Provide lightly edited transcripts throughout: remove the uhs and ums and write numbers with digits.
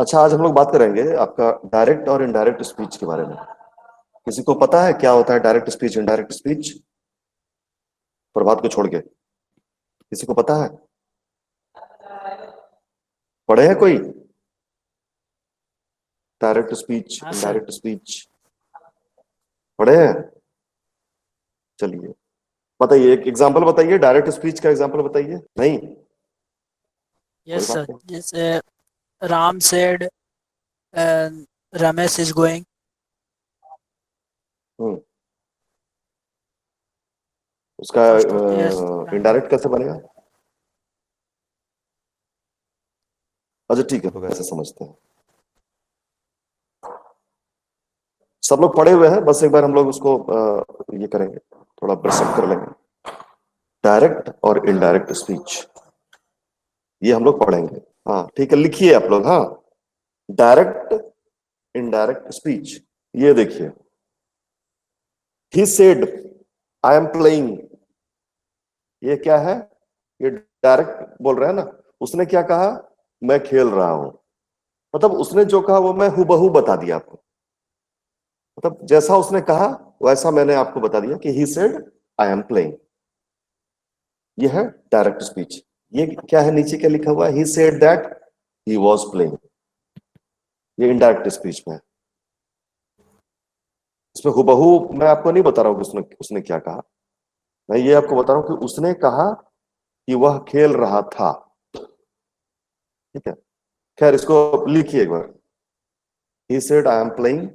अच्छा, आज हम लोग बात करेंगे आपका डायरेक्ट और इनडायरेक्ट स्पीच के बारे में। किसी को पता है क्या होता है डायरेक्ट स्पीच, इनडायरेक्ट स्पीच? प्रभात को छोड़ के किसी को पता है? पढ़े हैं कोई? डायरेक्ट स्पीच, हाँ सर। इनडायरेक्ट स्पीच पढ़े हैं? चलिए बताइए, एक एग्जांपल बताइए, डायरेक्ट स्पीच का एग्जांपल बताइए। नहीं, कोई यस बात सर, नहीं। जैसे Ram said Ramesh is going. Hmm उसका फर्स्ट होती है राम। इनडायरेक्ट कैसे बनेगा? अच्छा ठीक है, लोग ऐसे समझते हैं। सब लोग पढ़े हुए हैं, बस एक बार हम लोग उसको ये करेंगे, थोड़ा ब्रशअप कर लेंगे। डायरेक्ट और इनडायरेक्ट स्पीच ये हम लोग पढ़ेंगे। हाँ ठीक है, लिखिए आप लोग। हाँ, डायरेक्ट इनडायरेक्ट स्पीच। ये देखिए, ही सेड आई एम प्लेइंग, ये क्या है? ये डायरेक्ट बोल रहा है ना। उसने क्या कहा? मैं खेल रहा हूं। मतलब उसने जो कहा वो मैं हुबहू बता दिया आपको। मतलब जैसा उसने कहा वैसा मैंने आपको बता दिया कि ही सेड आई एम प्लेइंग। ये है डायरेक्ट स्पीच। ये क्या है, नीचे क्या लिखा हुआ है? ही said that he was playing. ये इनडायरेक्ट स्पीच में है। इसमें हुबहू मैं आपको नहीं बता रहा हूं कि उसने उसने क्या कहा। मैं ये आपको बता रहा हूं कि उसने कहा कि वह खेल रहा था। ठीक है, खैर इसको लिखिए एक बार। He said I am playing,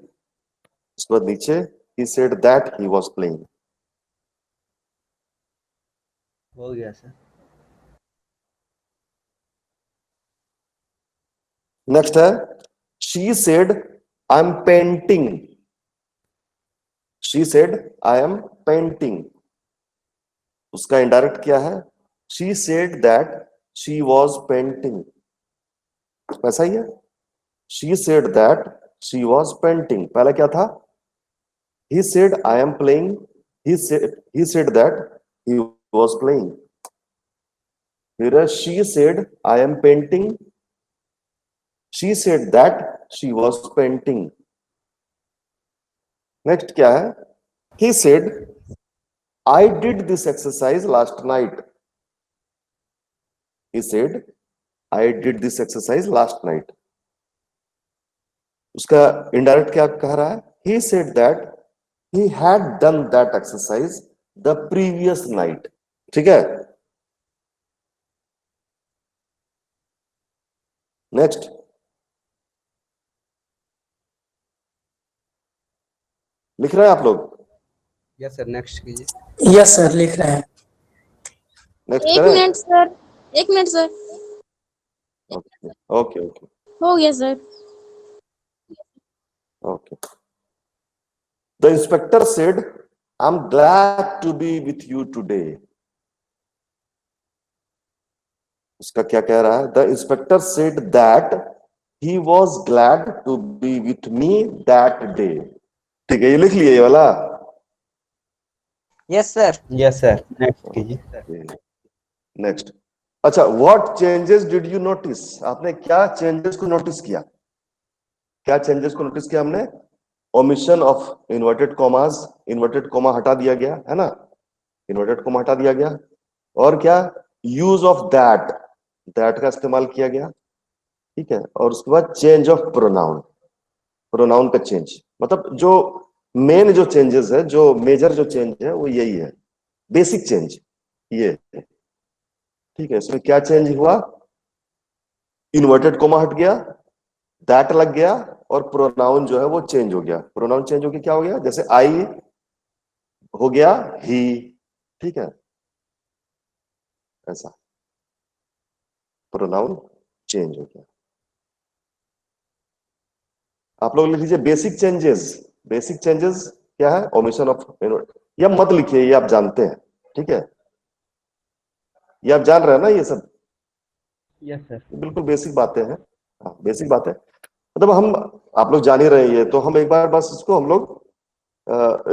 उसके बाद नीचे he said that he was playing. हो गया सर। नेक्स्ट है, she said I am painting. She said I am painting, उसका इनडायरेक्ट क्या है? She said that she was painting. ऐसा ही है, she said that she was painting. पहला क्या था? he said I am playing, he said that he was playing. फिर she said I am painting, she said that she was painting. Next क्या है? he said I did this exercise last night. he said I did this exercise last night. उसका indirect क्या कह रहा है? he said that he had done that exercise the previous night. ठीक है, next लिख रहे हैं आप लोग? यस सर, नेक्स्ट कीजिए। यस सर, लिख रहे हैं। नेक्स्ट एक करें? मिनट सर, एक minute sir. Okay okay okay हो गया sir. Okay. The inspector said I am glad to be with you today. उसका क्या कह रहा है? The inspector said that he was glad to be with me that day. ठीक है, ये लिख लिए ये वाला। Yes sir. Yes sir, next कीजिए। नेक्स्ट। अच्छा, what changes did you notice? आपने क्या चेंजेस को नोटिस किया? क्या चेंजेस को नोटिस किया हमने? Omission of inverted commas, inverted comma हटा दिया गया है ना, इन्वर्टेड कॉमा हटा दिया गया। और क्या? यूज ऑफ दैट, दैट का इस्तेमाल किया गया। ठीक है, और उसके बाद चेंज ऑफ प्रोनाउन, प्रोनाउन का चेंज। मतलब जो मेन जो चेंजेस है, जो मेजर जो चेंज है वो यही है, बेसिक चेंज ये। ठीक है, इसमें क्या चेंज हुआ? इन्वर्टेड कोमा हट गया, दैट लग गया, और प्रोनाउन जो है वो चेंज हो गया। प्रोनाउन चेंज हो गया, क्या हो गया? जैसे आई हो गया ही। ठीक है, ऐसा प्रोनाउन चेंज हो गया। आप लोग लिख लीजिए बेसिक चेंजेस। बेसिक चेंजेस क्या है? ओमिशन ऑफ, या मत लिखिए, ये आप जानते हैं। ठीक है, ये आप जान रहे हैं ना ये सब, यस सर। बिल्कुल बेसिक बातें हैं। हाँ, बेसिक बातें मतलब हम, आप लोग जान ही रहे हैं ये, तो हम एक बार बस इसको हम लोग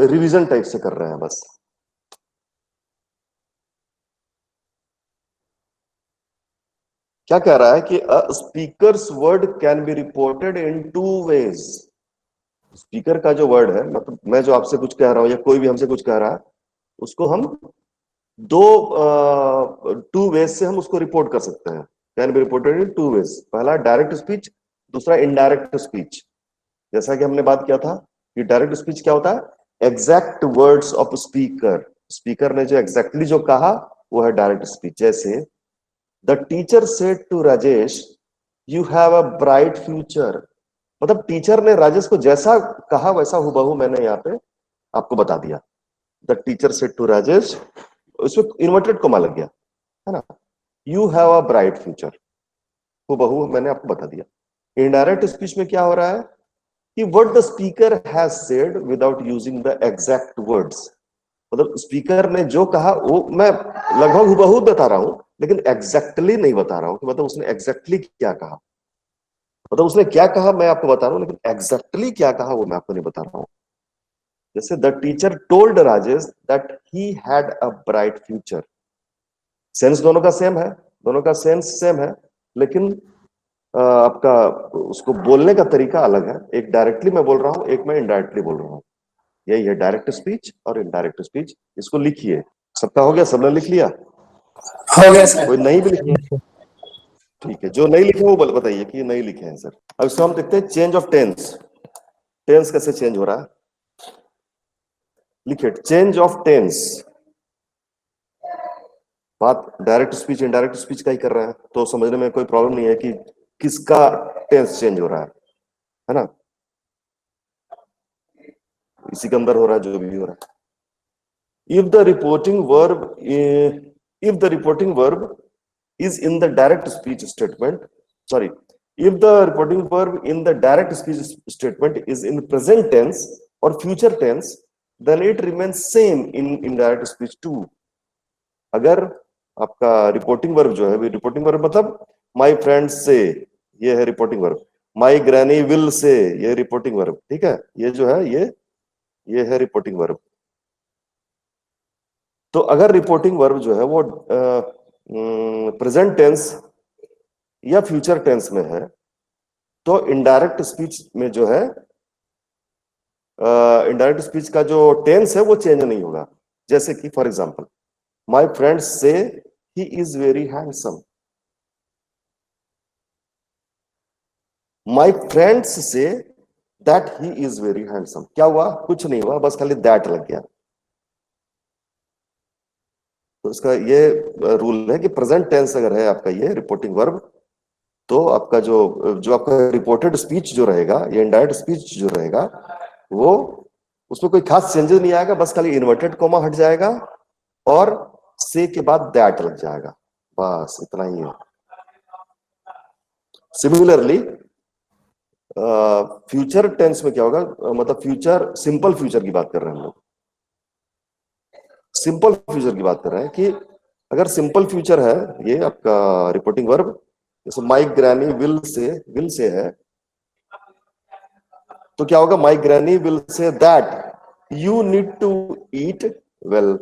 रिवीजन टाइप से कर रहे हैं बस। क्या कह रहा है कि a speaker's word can be reported in two ways. Speaker का जो वर्ड है, मतलब मैं जो आपसे कुछ कह रहा हूं या कोई भी हमसे कुछ कह रहा है, उसको हम दो टू वेज से हम उसको रिपोर्ट कर सकते हैं। Can be reported in two ways. पहला डायरेक्ट स्पीच, दूसरा इनडायरेक्ट स्पीच। जैसा कि हमने बात किया था कि डायरेक्ट स्पीच क्या होता है, exact words of speaker. Speaker ने जो एग्जैक्टली जो कहा वो है डायरेक्ट स्पीच। जैसे the teacher said to Rajesh you have a bright future. मतलब टीचर ने राजेश को जैसा कहा वैसा हूबहू मैंने यहाँ पे आपको बता दिया। The teacher said to Rajesh, उसमें इन्वर्टेड कोमा लग गया, है ना। You have a bright future, हूबहू मैंने आपको बता दिया। इनडायरेक्ट स्पीच में क्या हो रहा है कि what the speaker has said without using the exact words. मतलब स्पीकर ने जो कहा वो मैं लगभग हूबहू बता रहा हूं, लेकिन एग्जैक्टली नहीं बता रहा हूं कि मतलब उसने एग्जैक्टली क्या कहा। मतलब उसने क्या कहा मैं आपको बता रहा हूं, लेकिन एग्जैक्टली क्या कहा वो मैं आपको नहीं बता रहा हूं। जैसे the teacher told Rajesh that he had a bright future. Sense दोनों का सेम है, दोनों का सेंस सेम है, लेकिन आपका उसको बोलने का तरीका अलग है। एक डायरेक्टली मैं बोल रहा हूं, एक मैं इनडायरेक्टली बोल रहा हूं। यही है डायरेक्ट स्पीच और इनडायरेक्ट स्पीच। इसको लिखिए। सबका हो गया, सबने लिख लिया? हो गया सर। कोई नहीं भी लिखे? Yes sir. ठीक है, जो नहीं लिखे वो बताइए कि नहीं लिखे हैं सर। अब इसको हम देखते हैं चेंज ऑफ टेंस। टेंस कैसे चेंज हो रहा है, लिखिए चेंज ऑफ टेंस। बात डायरेक्ट स्पीच इनडायरेक्ट स्पीच का ही कर रहे हैं, तो समझने में कोई प्रॉब्लम नहीं है कि किसका टेंस चेंज हो रहा है ना। इसी के अंदर हो रहा है जो भी हो रहा है। If the reporting verb if the reporting verb is in the direct speech statement, sorry, if the reporting verb in the direct speech statement is in present tense or future tense, then it remains same in indirect speech too. अगर आपका reporting verb जो है, reporting verb मतलब my friend से, ये है reporting verb. My granny will से, ये रिपोर्टिंग वर्ब। ठीक है, ये जो है ये है रिपोर्टिंग वर्ब। तो अगर रिपोर्टिंग वर्ब जो है वो प्रेजेंट टेंस या फ्यूचर टेंस में है, तो इनडायरेक्ट स्पीच में जो है इनडायरेक्ट स्पीच का जो टेंस है वो चेंज नहीं होगा। जैसे कि फॉर एग्जांपल, माय फ्रेंड्स से he is very handsome. My friends say that he is very handsome. क्या हुआ? कुछ नहीं हुआ, बस खाली दैट लग गया। तो इसका ये रूल है कि प्रेजेंट टेंस अगर है आपका ये रिपोर्टिंग वर्ब, तो आपका जो आपका रिपोर्टेड स्पीच जो रहेगा, ये इनडायरेक्ट स्पीच जो रहेगा, वो उसमें कोई खास चेंजेस नहीं आएगा, बस खाली इन्वर्टेड कोमा हट जाएगा और से के बाद दैट लग जाएगा, बस इतना ही है। सिमिलरली फ्यूचर टेंस में क्या होगा, मतलब फ्यूचर सिंपल फ्यूचर की बात कर रहे हैं हम लोग। सिंपल फ्यूचर की बात कर रहे हैं कि अगर सिंपल फ्यूचर है ये आपका रिपोर्टिंग वर्ब, जैसे माई ग्रैनी विल से है, तो क्या होगा? My granny will say that you need to eat well.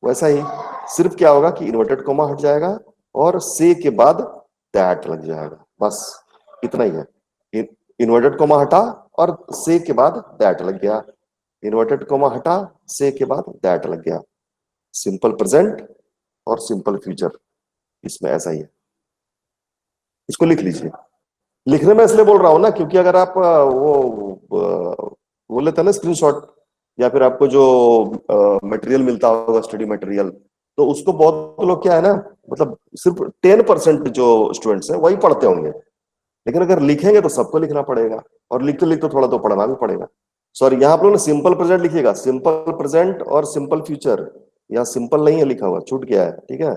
वैसा ही सिर्फ क्या होगा कि इन्वर्टेड कोमा हट जाएगा और से के बाद दैट लग जाएगा, बस इतना ही है। इन्वर्टेड कोमा हटा और से के बाद दैट लग गया, इन्वर्टेड कोमा हटा से के बाद दैट लग गया। सिंपल प्रेजेंट और सिंपल फ्यूचर इसमें ऐसा ही है। इसको लिख लीजिए। लिखने में इसलिए बोल रहा हूं ना, क्योंकि अगर आप वो लेते हैं ना स्क्रीनशॉट, या फिर आपको जो मटेरियल मिलता होगा स्टडी मटेरियल, तो उसको बहुत लोग क्या है ना, मतलब सिर्फ 10% जो स्टूडेंट्स हैं वही पढ़ते होंगे, लेकिन अगर लिखेंगे तो सबको लिखना पड़ेगा, और लिखते लिखते थोड़ा तो पढ़ना भी पड़ेगा। सॉरी, यहाँ आप लोगों ने सिंपल प्रेजेंट लिखिएगा, सिंपल प्रेजेंट और सिंपल फ्यूचर। यहाँ सिंपल नहीं है लिखा हुआ, छूट गया है, ठीक है।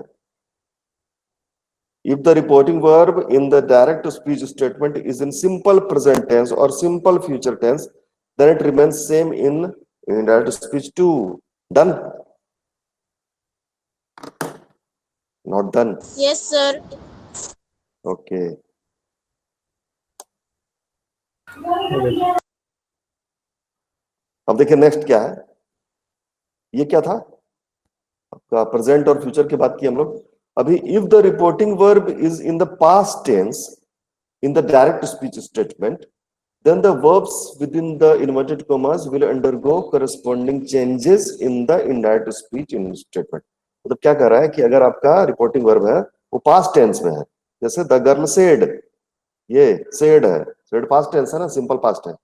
If the reporting verb in the direct speech statement is in simple present tense or simple future tense, then it remains same in indirect speech too. Done? Not done? Yes, sir. Okay. हो गया sir. अब देखिए next क्या है। ये क्या था? आपका प्रेजेंट और फ्यूचर की बात की हम लोग। अभी if the reporting verb is in the past tense in the direct speech statement, then the verbs within the inverted commas will undergo corresponding changes in the indirect speech in statement. मतलब क्या कर रहा है कि अगर आपका reporting verb है वो पास्ट टेंस में है, जैसे द गर्ल सेड, ये सेड है, सेड पास्ट टेंस है ना, सिंपल पास्ट है,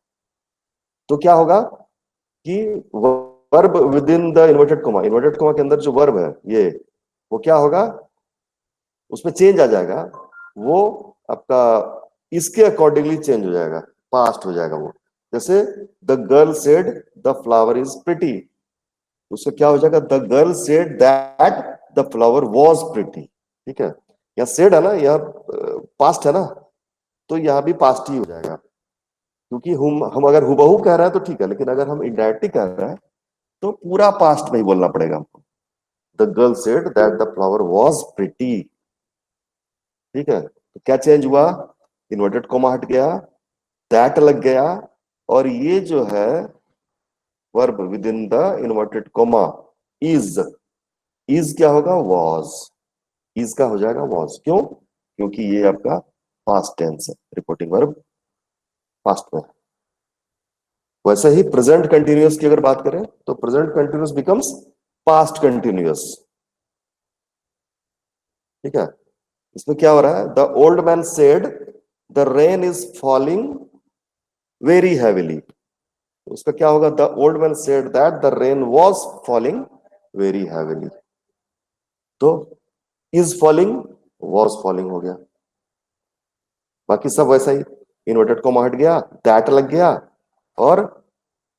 तो क्या होगा कि verb with in the inverted coma के अंदर जो वर्ब है ये, वो क्या होगा, उसमें चेंज आ जाएगा, वो आपका इसके अकॉर्डिंगली चेंज हो जाएगा, पास्ट हो जाएगा वो। जैसे the girl said the flower is pretty, उसका क्या हो जाएगा, the girl said that the flower was pretty. ठीक है, यहाँ सेड है ना, यहाँ पास्ट है ना, तो यहाँ भी पास्ट ही हो जाएगा, क्योंकि हम अगर हुबहू कह रहे हैं तो ठीक है, लेकिन अगर हम इनडायरेक्टली कह रहे हैं तो पूरा पास्ट में ही बोलना पड़ेगा हमको। The girl said that the flower was pretty. ठीक है, तो क्या चेंज हुआ, इन्वर्टेड कोमा हट गया, दैट लग गया, और ये जो है verb with in the inverted coma is क्या होगा, वाज, इज का हो जाएगा वाज। क्यों, क्योंकि ये आपका पास्ट टेंस है, रिपोर्टिंग वर्ब पास्ट में। वैसे ही प्रेजेंट कंटिन्यूअस की अगर बात करें तो present continuous becomes past continuous. ठीक है, इसमें क्या हो रहा है, the old man said the rain is falling very heavily, उसका क्या होगा, the old man said that the rain was falling very heavily. तो इज फॉलिंग वाज फॉलिंग हो गया, बाकी सब वैसा ही, इन्वर्टेड कोमा हट गया, दैट लग गया, और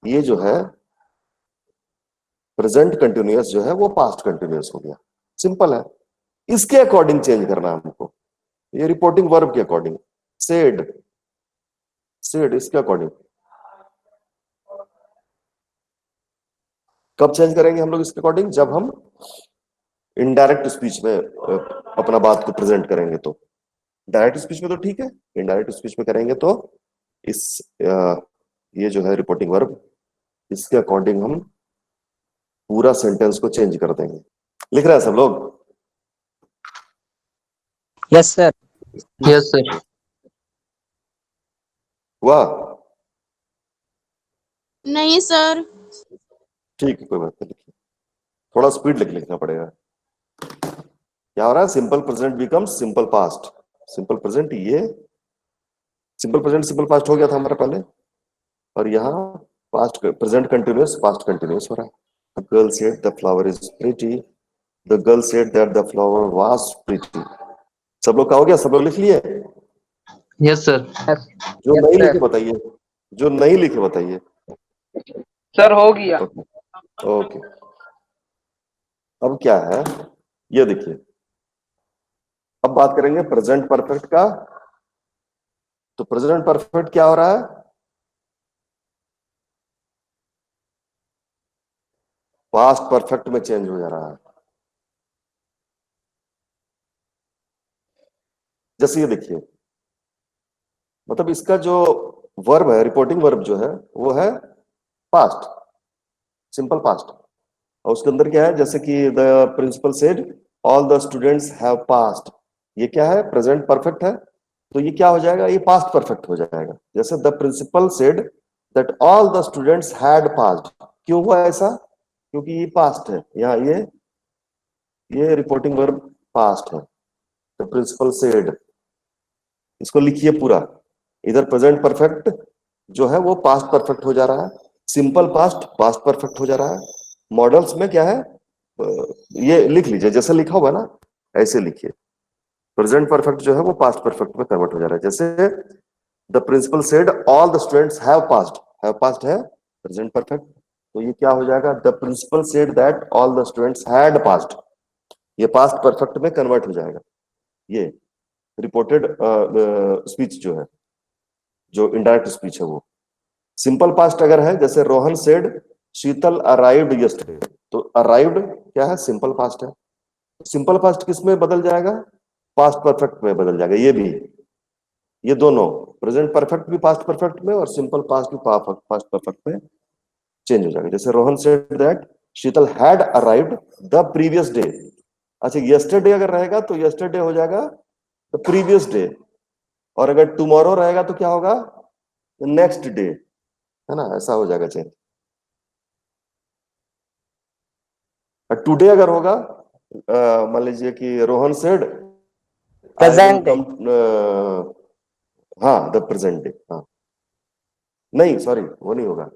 ये जो है प्रेजेंट कंटिन्यूअस जो है वो पास्ट कंटिन्यूअस हो गया। सिंपल है, इसके अकॉर्डिंग चेंज करना है हमको, ये रिपोर्टिंग वर्ब के अकॉर्डिंग, सेड सेड इसके अकॉर्डिंग। कब चेंज करेंगे हम लोग इसके अकॉर्डिंग, जब हम इनडायरेक्ट स्पीच में अपना बात को प्रेजेंट करेंगे। तो डायरेक्ट स्पीच में तो ठीक है, इनडायरेक्ट स्पीच में करेंगे तो इस ये जो है रिपोर्टिंग वर्ब, इसके अकॉर्डिंग हम पूरा सेंटेंस को चेंज कर देंगे। लिख रहे हैं सब लोग? Yes sir. Yes sir. हुआ? नहीं सर। ठीक है, कोई बात नहीं, लिखिए, थोड़ा स्पीड लिखना पड़ेगा। क्या हो रहा है, simple present becomes simple past, simple present, ये सिंपल प्रेजेंट सिंपल पास्ट हो गया था हमारा पहले, और यहाँ past present continuous past continuous हो रहा है। The girl said the flower is pretty. The girl said that the flower was pretty. सब लोग का हो गया, सब लोग लिख लिए? Yes sir. जो नहीं लिखे बताइए, जो नहीं लिखे बताइए। सर हो गया। ओके, अब क्या है ये देखिए, अब बात करेंगे प्रेजेंट परफेक्ट का। तो प्रेजेंट परफेक्ट क्या हो रहा है, पास्ट परफेक्ट में चेंज हो जा रहा है। जैसे ये देखिए, मतलब इसका जो वर्ब है, रिपोर्टिंग वर्ब जो है वो है पास्ट, सिंपल पास्ट, और उसके अंदर क्या है, जैसे कि the principal said all the students have passed, ये क्या है, प्रेजेंट परफेक्ट है, तो ये क्या हो जाएगा, ये पास्ट परफेक्ट हो जाएगा। जैसे the principal said that all the students had passed, क्यों हुआ ऐसा, क्योंकि ये पास्ट है, यहाँ ये रिपोर्टिंग वर्ब पास्ट है, द प्रिंसिपल सेड, इसको लिखिए पूरा, इधर प्रेजेंट परफेक्ट जो है वो पास्ट परफेक्ट हो जा रहा है, सिंपल पास्ट पास्ट परफेक्ट हो जा रहा है। मॉडल्स में क्या है, ये लिख लीजिए, जैसे लिखा हुआ ना ऐसे लिखिए, प्रेजेंट परफेक्ट जो है वो पास्ट परफेक्ट में कन्वर्ट हो जा रहा है। जैसे the principal said all the students have passed है प्रेजेंट परफेक्ट, तो ये क्या हो जाएगा, the principal said that all the students had passed, ये पास्ट परफेक्ट में कन्वर्ट हो जाएगा। ये रिपोर्टेड स्पीच जो है, जो इनडायरेक्ट स्पीच है वो सिंपल पास्ट अगर है, जैसे रोहन सेड शीतल अराइव्ड यस्टरडे, तो अराइव्ड क्या है, सिंपल पास्ट है, सिंपल पास्ट किस में बदल जाएगा, पास्ट परफेक्ट में बदल जाएगा। ये भी, ये दोनों प्रेजेंट परफेक्ट भी पास्ट परफेक्ट में और सिंपल पास्ट भी पास्ट परफेक्ट में चेंज हो जाएगा। जैसे Rohan said that Sheetal had arrived the previous day, अच्छा, यस्टरडे अगर रहेगा तो यस्टरडे हो जाएगा द प्रीवियस डे, और अगर टुमारो रहेगा तो क्या होगा, नेक्स्ट डे, है ना, ऐसा हो जाएगा चेंज। टुडे अगर होगा, मान लीजिए कि Rohan said I will present day. कम, हाँ द प्रेजेंट डे, हाँ नहीं सॉरी वो नहीं होगा।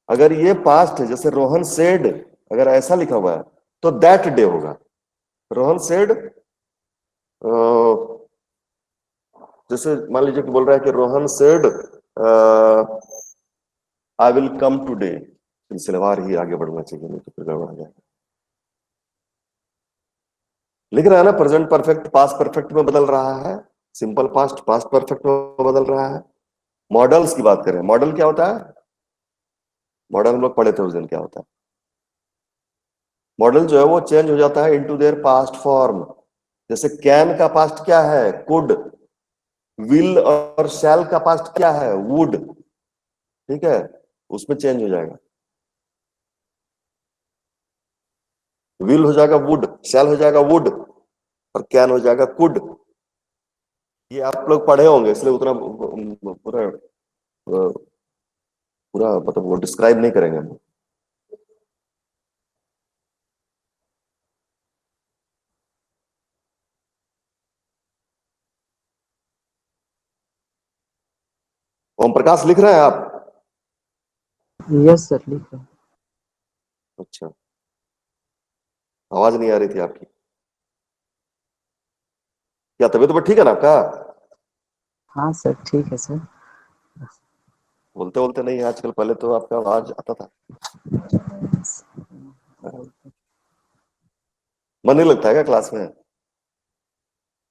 अगर ये पास्ट है, जैसे रोहन सेड अगर ऐसा लिखा हुआ है तो दैट डे होगा। रोहन सेड, जैसे मान लीजिए कि बोल रहा है कि Rohan said I will come today, सिलसिलेवार ही आगे बढ़ना चाहिए, नहीं तो फिर गड़बड़ जाएगा। लिख रहा है ना, प्रेजेंट परफेक्ट पास्ट परफेक्ट में बदल रहा है, सिंपल पास्ट पास्ट परफेक्ट में बदल रहा है। मॉडल्स की बात करें, मॉडल क्या होता है, मॉडल हम लोग पढ़े थे उस दिन, क्या होता है मॉडल, जो है वो चेंज हो जाता है इनटू देयर पास्ट फॉर्म। जैसे कैन का पास्ट क्या है, कुड, विल और शैल का पास्ट क्या है, वुड, ठीक है, उसमें चेंज हो जाएगा। विल हो जाएगा वुड, शैल हो जाएगा वुड, और कैन हो जाएगा कुड। ये आप लोग पढ़े होंगे, इसलिए उतना पूरा पूरा मतलब वो डिस्क्राइब नहीं करेंगे हम। ओम प्रकाश लिख रहे हैं आप? यस सर, लिख रहा हूँ। अच्छा, आवाज नहीं आ रही थी आपकी, क्या तबीयत तो ठीक है ना आपका? हाँ सर, ठीक है सर। बोलते बोलते नहीं है आजकल, पहले तो आपका आवाज आता था। मन नहीं लगता है क्या क्लास में?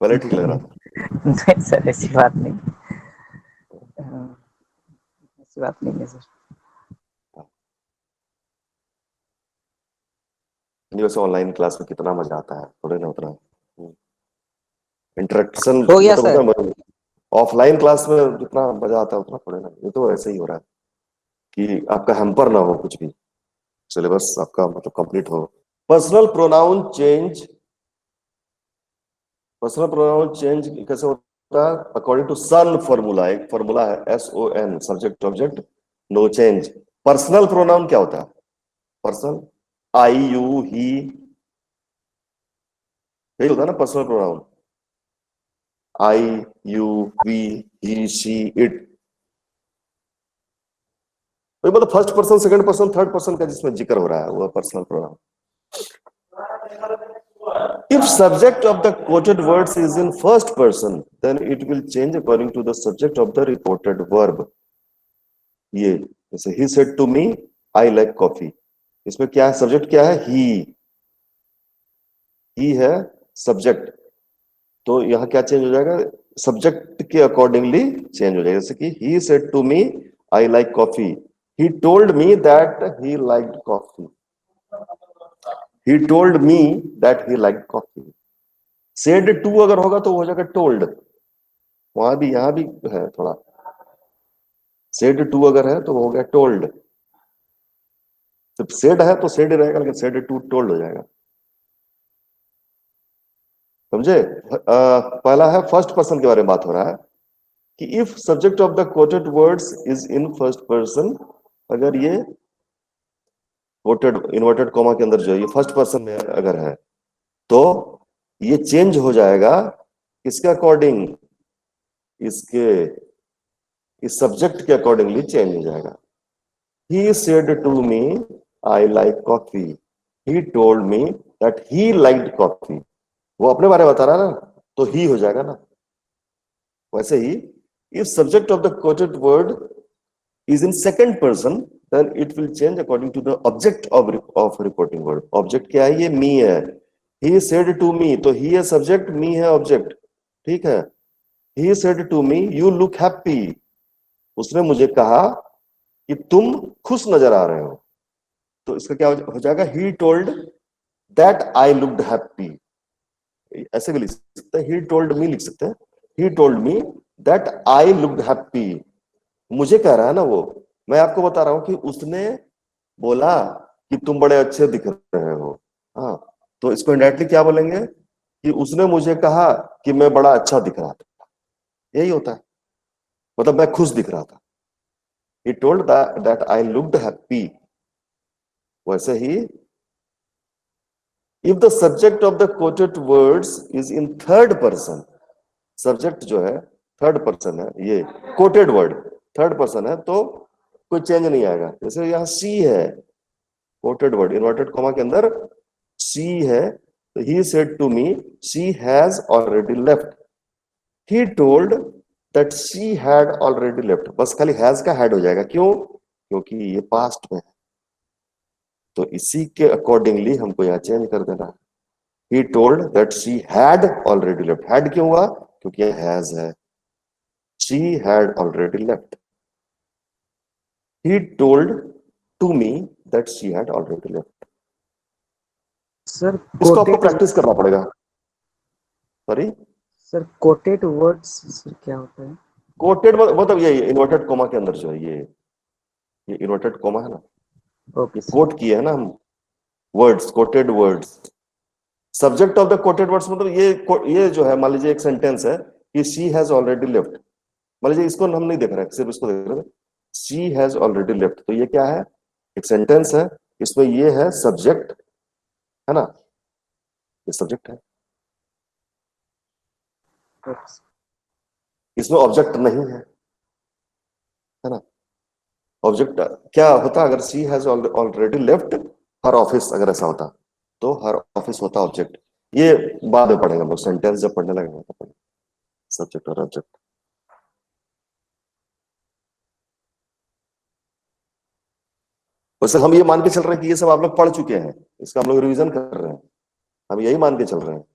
पहले ठीक लग रहा था। नहीं सर, ऐसी बात नहीं। ऐसी बात नहीं है सर। नहीं, वैसे ऑनलाइन क्लास में कितना मजा आता है, थोड़े ना उतना इंटरेक्शन हो गया मतलब सर। होता है। ऑफलाइन क्लास में जितना मजा आता है उतना थोड़े ना, ये तो ऐसे ही हो रहा है कि आपका हैम्पर ना हो कुछ भी, सिलेबस आपका मतलब कंप्लीट हो। Personal pronoun change, personal pronoun change कैसे होता है, अकॉर्डिंग टू सन फॉर्मूला, एक फॉर्मूला है SON, subject object no change. Personal pronoun क्या होता है, पर्सनल, आई यू ही, यही होता है ना personal pronoun, I you we he she it, तो मतलब first person second person third person का जिसमें जिक्र हो रहा है वो personal pronoun. If subject of the quoted words is in first person, then it will change according to the subject of the reported verb. ये जैसे he said to me I like coffee, इसमें क्या है, subject क्या है, ही है subject, तो यहाँ क्या चेंज हो जाएगा, सब्जेक्ट के अकॉर्डिंगली चेंज हो जाएगा। जैसे कि he said to me I like coffee, he told me that he liked coffee, he told me that he liked coffee। said to अगर होगा तो हो जाएगा told, वहां भी यहां भी है थोड़ा, सेड टू अगर है तो हो गया टोल्ड, सिर्फ सेड है तो सेड रहेगा, लेकिन सेड टू टोल्ड हो जाएगा, समझे? पहला है फर्स्ट पर्सन के बारे में बात हो रहा है कि if subject of the coated words is in first person, अगर ये कोटेड इन्वर्टेड कॉमा के अंदर जो है ये फर्स्ट पर्सन में अगर है तो ये चेंज हो जाएगा किसके अकॉर्डिंग, इसके इस सब्जेक्ट के अकॉर्डिंगली चेंज हो जाएगा। He said to me, I like coffee. He told me that he liked coffee. वो अपने बारे में बता रहा है ना, तो ही हो जाएगा ना। वैसे ही if subject of the quoted word is in second person, then it will change according to the object of reporting word. Object क्या है, ये me है। He said to me, तो he है subject, me है object, ठीक है। He said to me, you look happy. उसने मुझे कहा कि तुम खुश नजर आ रहे हो, तो इसका क्या हो जाएगा, ही told that I looked happy, ऐसे भी लिख सकते हैं, ही टोल्ड मी लिख सकते हैं, he told me that I looked happy. मुझे कह रहा है ना वो, मैं आपको बता रहा हूं कि उसने बोला कि तुम बड़े अच्छे दिख रहे हो, हाँ, तो इसको इनडायरेक्टली क्या बोलेंगे कि उसने मुझे कहा कि मैं बड़ा अच्छा दिख रहा था, यही होता है, मतलब मैं खुश दिख रहा था। He told that I looked happy. वैसे ही if the subject of the quoted words is in third person, subject जो है थर्ड पर्सन है, ये कोटेड वर्ड थर्ड पर्सन है, तो कोई चेंज नहीं आएगा। जैसे यहाँ सी है, कोटेड वर्ड इन्वर्टेड कॉमा के अंदर सी है, तो he said to me she has already left, he told that she had already left, बस खाली हैज का हैड हो जाएगा, क्यों? क्योंकि ये पास्ट में है, तो इसी के अकॉर्डिंगली हमको यहाँ चेंज कर देना है। He told that she had already left. Had क्यों हुआ? क्योंकि ये has है। She had already left. He told to me that she had already left. Sir इसको आपको कोटेड प्रैक्टिस करना पड़ेगा। Sorry, sir coated words sir क्या होता है? कोटेड मतलब ये इन्वर्टेड कोमा के अंदर जो है ये इन्वर्टेड कोमा है ना, ओके ये सर। कोट किए है ना हम words, coated words. Subject of the coated words मतलब ये जो है, मान लीजिए एक सेंटेंस है कि शी हैज ऑलरेडी लेफ्ट, मान लीजिए इसको हम नहीं देख रहे हैं, सिर्फ इसको देख रहे हैं, शी हैज ऑलरेडी लेफ्ट, तो ये क्या है? एक सेंटेंस है, इसमें ये है सब्जेक्ट, है ना, ये सब्जेक्ट है, इसमें ऑब्जेक्ट नहीं है ना। ऑब्जेक्ट क्या होता अगर she has already left her office, अगर ऐसा होता तो हर ऑफिस होता ऑब्जेक्ट। ये बाद में पढ़ेंगे हम लोग, सेंटेंस जब पढ़ने लगेंगे तो पढ़ेंगे सब्जेक्ट और ऑब्जेक्ट। वैसे हम ये मान के चल रहे हैं कि ये सब आप लोग पढ़ चुके हैं, इसका हम लोग रिवीजन कर रहे हैं, हम यही मान के चल रहे हैं।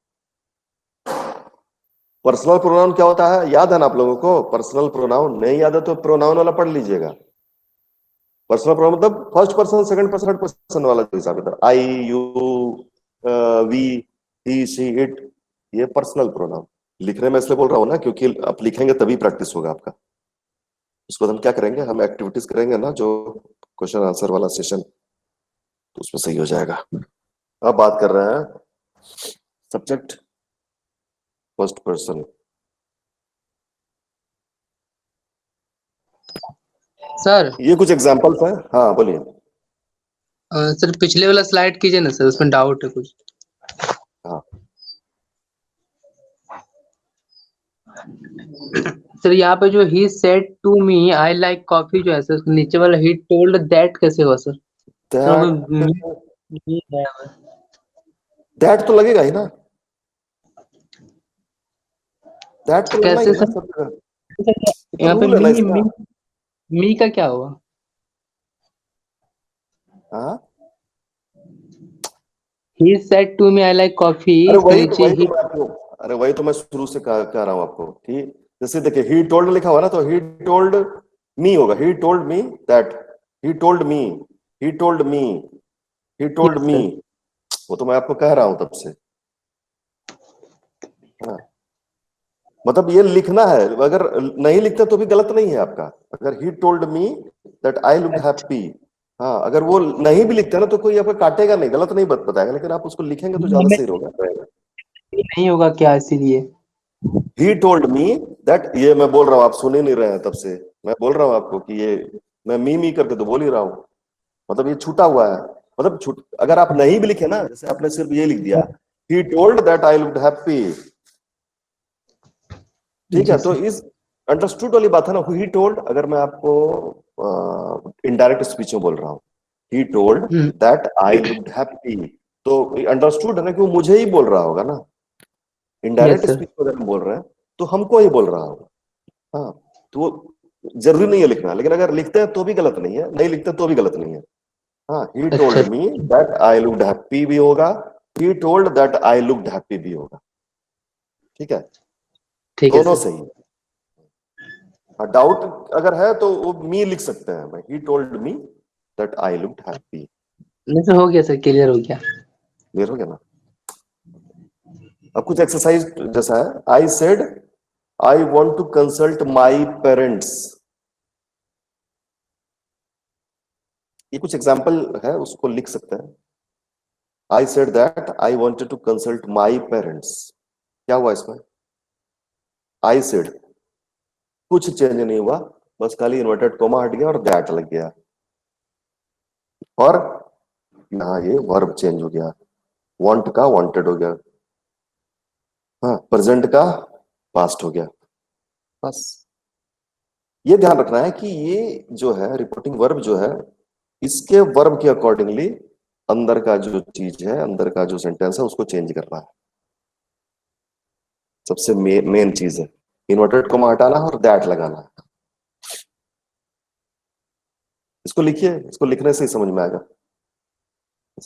पर्सनल प्रोनाउन क्या होता है याद है ना आप लोगों को? पर्सनल प्रोनाउन नहीं याद है तो प्रोनाउन वाला पढ़ लीजिएगा। पर्सनल प्रोनाउन मतलब first person, second person, third person वाला जो हिसाब है, I, you, we, he, she, it, ये पर्सनल प्रोनाउन। लिखने में इसलिए बोल रहा हूं ना क्योंकि आप लिखेंगे तभी प्रैक्टिस होगा आपका। उसको हम क्या करेंगे, हम एक्टिविटीज करेंगे ना, जो क्वेश्चन आंसर वाला सेशन, तो उसमें सही हो जाएगा। अब बात कर रहे हैं सब्जेक्ट फर्स्ट पर्सन। सर ये कुछ एग्जांपल्स हैं, हाँ बोलिए। सर पिछले वाला स्लाइड कीजिए ना सर, उसमें डाउट है कुछ। हाँ सर यहाँ पे जो he said to me I like coffee जो है सर, उसके नीचे वाला ही टोल्ड दैट कैसे हुआ सर? तो me है। दैट तो लगेगा ही ना, दैट तो लगना ही कैसे है ना सर? सब जगह, ये तो यहाँ पे रूल है ना मी इसका। मी मी का क्या हुआ? हाँ he said to me I like coffee, अरे इसके नीचे ही। वही तो मैं शुरू से कह रहा हूं आपको कि जैसे देखिए ही टोल्ड लिखा हुआ ना, तो ही टोल्ड मी होगा, he told me that, he told me, he told me, he told yes me, sir. वो तो मैं आपको कह रहा हूं तब से। हाँ मतलब ये लिखना है, अगर नहीं लिखते तो भी गलत नहीं है आपका। अगर he told me that I looked happy, हाँ अगर वो नहीं भी लिखते ना तो कोई आपको काटेगा नहीं, गलत नहीं बताएगा, लेकिन आप उसको लिखेंगे तो ज्यादा हमें सही रहेगा। नहीं होगा क्या इसीलिए? ही टोल्ड मी दैट, ये मैं बोल रहा हूँ, आप सुन ही नहीं रहे हैं तब से, मैं बोल रहा हूँ आपको कि ये मैं मी करके तो बोल ही रहा हूँ, मतलब ये छूटा हुआ है, मतलब अगर आप नहीं भी लिखे ना, जैसे आपने सिर्फ ये लिख दिया ही told that I looked happy, ठीक है, जी तो सर। इस अंडरस्टूड वाली बात है ना, ही टोल्ड, अगर मैं आपको इनडायरेक्ट स्पीच में बोल रहा हूँ ही told that I looked happy, तो अंडरस्टूड है ना कि वो मुझे ही बोल रहा होगा ना। Yes indirect sir. स्पीच में अगर हम बोल रहे हैं तो हमको ही बोल रहा होगा। हाँ तो वो जरूरी नहीं है लिखना, लेकिन अगर लिखते हैं तो भी गलत नहीं है, नहीं लिखते तो भी गलत नहीं है। हाँ ही अच्छा told me that I looked happy भी होगा, ही told that I looked happy भी होगा, ठीक है, ठीक है दोनों सर। सही है। हाँ डाउट अगर है तो वो मी लिख सकते हैं, मैं he told me that I looked happy. नहीं सर, हो गया सर, क्लियर हो गया। क्लियर हो गया ना? अब कुछ एक्सरसाइज जैसा है, I said I want to consult my parents, ये कुछ एग्जाम्पल है, उसको लिख सकते हैं। I said that I wanted to consult my parents, क्या हुआ इसमें? आई सेड, कुछ चेंज नहीं हुआ, बस खाली इन्वर्टेड कोमा हट गया और दैट लग गया, और यहाँ ये वर्ब चेंज हो गया, वांट का वांटेड हो गया, हाँ प्रेजेंट का पास्ट हो गया। बस ये ध्यान रखना है कि ये जो है रिपोर्टिंग वर्ब जो है, इसके वर्ब के अकॉर्डिंगली अंदर का जो चीज है, अंदर का जो सेंटेंस है उसको चेंज करना है, सबसे मेन चीज है। इन्वर्टेड कोमा हटाना है और दैट लगाना है। इसको लिखिए, इसको लिखने से ही समझ में आएगा।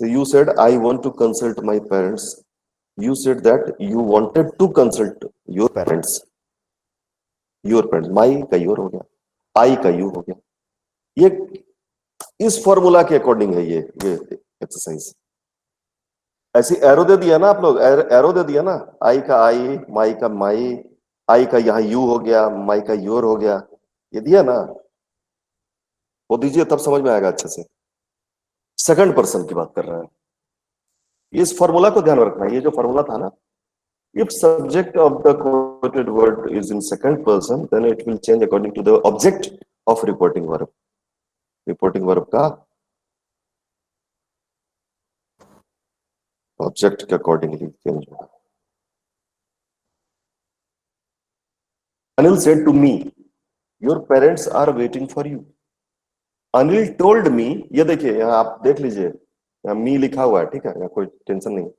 You said I want to consult my parents, you said that you wanted to consult your parents, my का your हो गया, I का you हो गया। ये इस फॉर्मूला के अकॉर्डिंग है ये एक्सरसाइज। ऐसी एरो दे दिया ना आप लोग, एरो दे दिया ना, I का I, माई का माई, I का यहाँ you हो गया, माई का योर हो गया, ये दिया ना, वो दीजिए तब समझ में आएगा अच्छे से। सेकंड पर्सन की बात कर रहे हैं, इस फॉर्मूला को ध्यान रखना। ये जो फॉर्मूला था ना, if subject of the quoted word is in second person, then it will change according to the object of reporting verb. Reporting verb का object के accordingly change होगा। Anil said to me, your parents are waiting for you. Anil told me, ये देखिए यहाँ आप देख लीजिए, यहाँ मी लिखा हुआ है, ठीक है, यहाँ कोई टेंशन नहीं,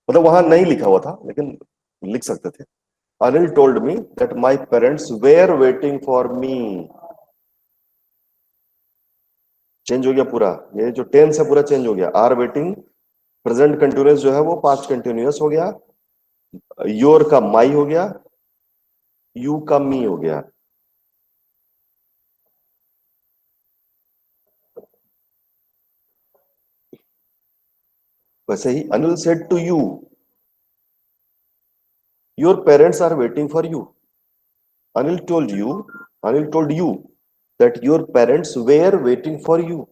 मतलब वहां नहीं लिखा हुआ था लेकिन लिख सकते थे। Anil told me that my parents were waiting for me. Change हो गया पूरा, ये जो टेंस है पूरा चेंज हो गया। आर वेटिंग प्रेजेंट कंटिन्यूअस जो है वो पास्ट कंटिन्यूअस हो गया, योर का माई हो गया, यू का मी हो गया। वैसे ही Anil said to you, your parents are waiting for you. Anil told you that your parents were waiting for you.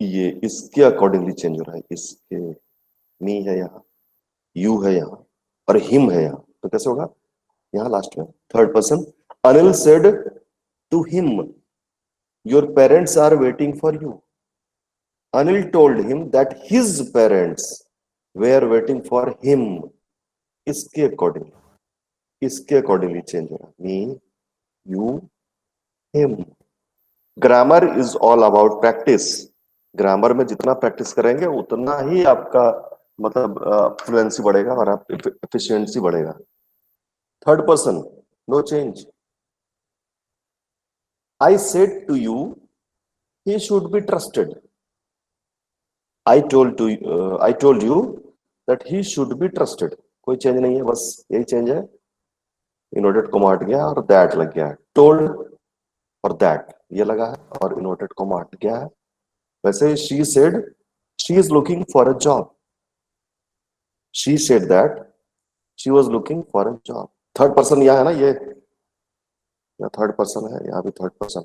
ये इसके अकॉर्डिंगली चेंज हो रहा है, इसके, मी है यहाँ, यू है यहाँ, और हिम है यहाँ, तो कैसे होगा? यहाँ लास्ट में third person, Anil said to him, your parents are waiting for you. Anil told him that his parents were waiting for him. इसके अकॉर्डिंगली चेंज हो रहा है, me, you, him. Grammar is all about practice. Grammar में जितना practice करेंगे उतना ही आपका मतलब फ्लुएंसी बढ़ेगा और आप एफिशिएंसी बढ़ेगा। Third person, no change. I said to you he should be trusted. I told you that he should be trusted. कोई चेंज नहीं है, बस यही चेंज है, इन्वर्टेड कोमा हट गया और दैट लग गया है। टोल्ड और दैट ये लगा है और इन्वर्टेड कोमा हट गया है। वैसे she said she is looking for a job, she said that she was looking for a job. Third person यहाँ है ना, ये थर्ड पर्सन है, यहाँ भी थर्ड पर्सन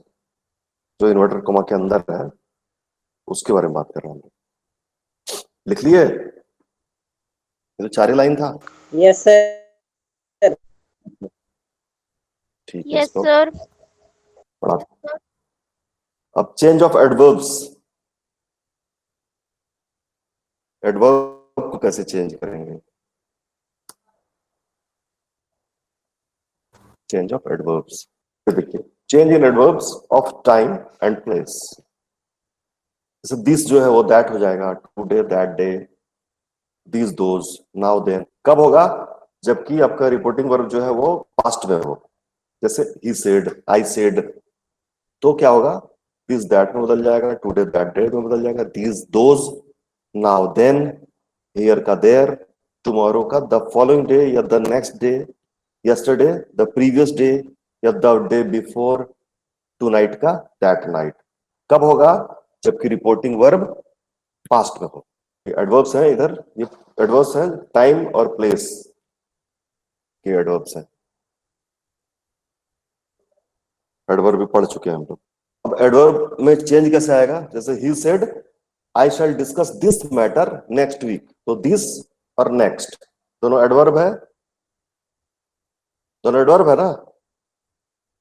जो इन्वर्टेड कोमा के अंदर है, उसके बारे में बात कर रहा हूँ। लिख लिए? ये तो 4 ही लाइन था। Yes sir. ठीक है, यस इसको सर। पढ़ा। अब चेंज ऑफ एडवर्ब्स, एडवर्ब को कैसे चेंज करेंगे? चेंज ऑफ एडवर्ब्स, देखिए, change in adverbs of time and place. जैसे दिस जो है वो दैट हो जाएगा, today, that day, this, those, now, then. कब होगा? जबकि आपका रिपोर्टिंग वर्ब जो है वो पास्ट में हो, जैसे ही सेड, आई सेड, तो क्या होगा? दिस दैट में बदल जाएगा, टुडे दैट डे में बदल जाएगा, this those, now then, here का देयर, टुमारो का द फॉलोइंग डे या the next day, yesterday the previous day या द डे बिफोर, टुनाइट का दैट नाइट। कब होगा? जबकि रिपोर्टिंग वर्ब पास्ट में हो। एडवर्ब्स हैं इधर, ये एडवर्ब्स हैं टाइम और प्लेस के एडवर्ब्स हैं। एडवर्ब भी पढ़ चुके हैं हम लोग। अब एडवर्ब में चेंज कैसे आएगा? जैसे ही said I shall discuss this matter next week, तो दिस और नेक्स्ट दोनों एडवर्ब है, दोनों एडवर्ब है ना,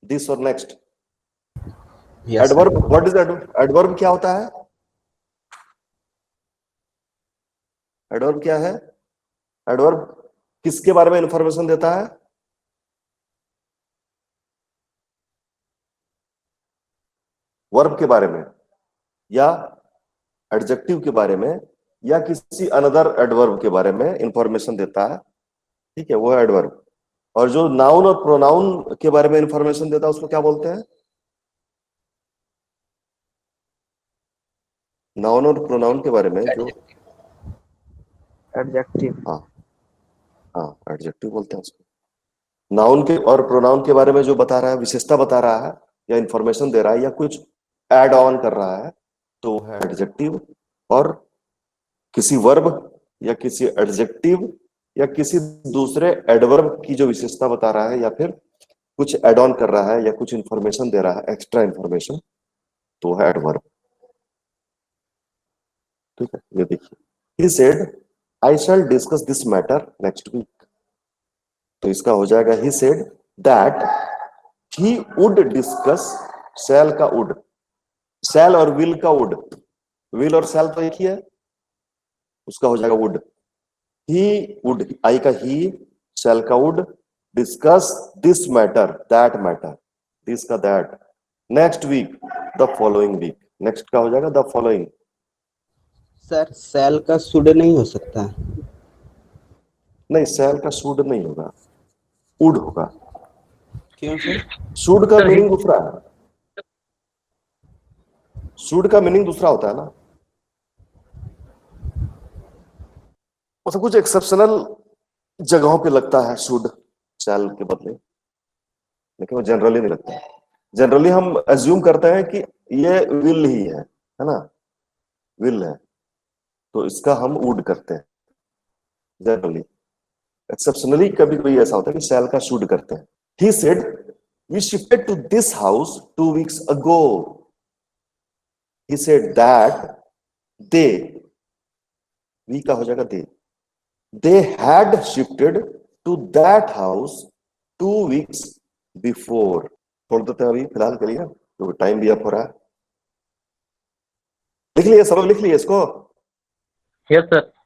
दिस और next. Yes, sir. Adverb, what is adverb? क्या होता है एडवर्ब? क्या है एडवर्ब? किसके बारे में इंफॉर्मेशन देता है? वर्ब के बारे में, या एडजेक्टिव के बारे में, या किसी अनदर एडवर्ब के बारे में इंफॉर्मेशन देता है, ठीक है, वो है एडवर्ब। और जो नाउन और प्रोनाउन के बारे में इंफॉर्मेशन देता है उसको क्या बोलते हैं? नाउन और प्रोनाउन के बारे में जो, एडजेक्टिव। हाँ एडजेक्टिव बोलते हैं उसको। नाउन के और प्रोनाउन के बारे में जो बता रहा है, विशेषता बता रहा है या इंफॉर्मेशन दे रहा है या कुछ ऐड ऑन कर रहा है, तो वो है एडजेक्टिव। और किसी वर्ब या किसी एडजेक्टिव या किसी दूसरे एडवर्ब की जो विशेषता बता रहा है या फिर कुछ ऐड ऑन कर रहा है या कुछ इंफॉर्मेशन दे रहा है, एक्स्ट्रा इंफॉर्मेशन, तो वो है एडवर्ब। ठीक है, ये देखिए, he said I shall discuss this matter next week, तो इसका हो जाएगा he said that he would discuss, shall का would, shall और will का would, will और shall तो एक ही है, उसका हो जाएगा would। he would, I का he, shall का would, discuss this matter, that matter, this का that, next week, the following week, next का हो जाएगा the following। सर सेल का शुड नहीं हो सकता? नहीं, shall का should नहीं होगा, would होगा। क्यों सर? शुड का मीनिंग दूसरा है, शुड का मीनिंग दूसरा होता है ना, मतलब कुछ एक्सेप्शनल जगहों पे लगता है शुड शैल के बदले, लेकिन वो जनरली नहीं लगता है। जनरली हम अज्यूम करते हैं कि ये विल ही है ना, विल है, तो इसका हम वुड करते हैं जनरली। एक्सेप्शनली कभी कभी ऐसा होता है कि शैल का शुड करते हैं। He said we shifted to this house 2 weeks ago, he said that they, we का हो जाएगा they had shifted to that house 2 weeks before। छोड़ देते हैं अभी फिलहाल के लिए, क्योंकि टाइम भी अप हो रहा है। लिख लिए सब, लिख लिए इसको? Yes sir.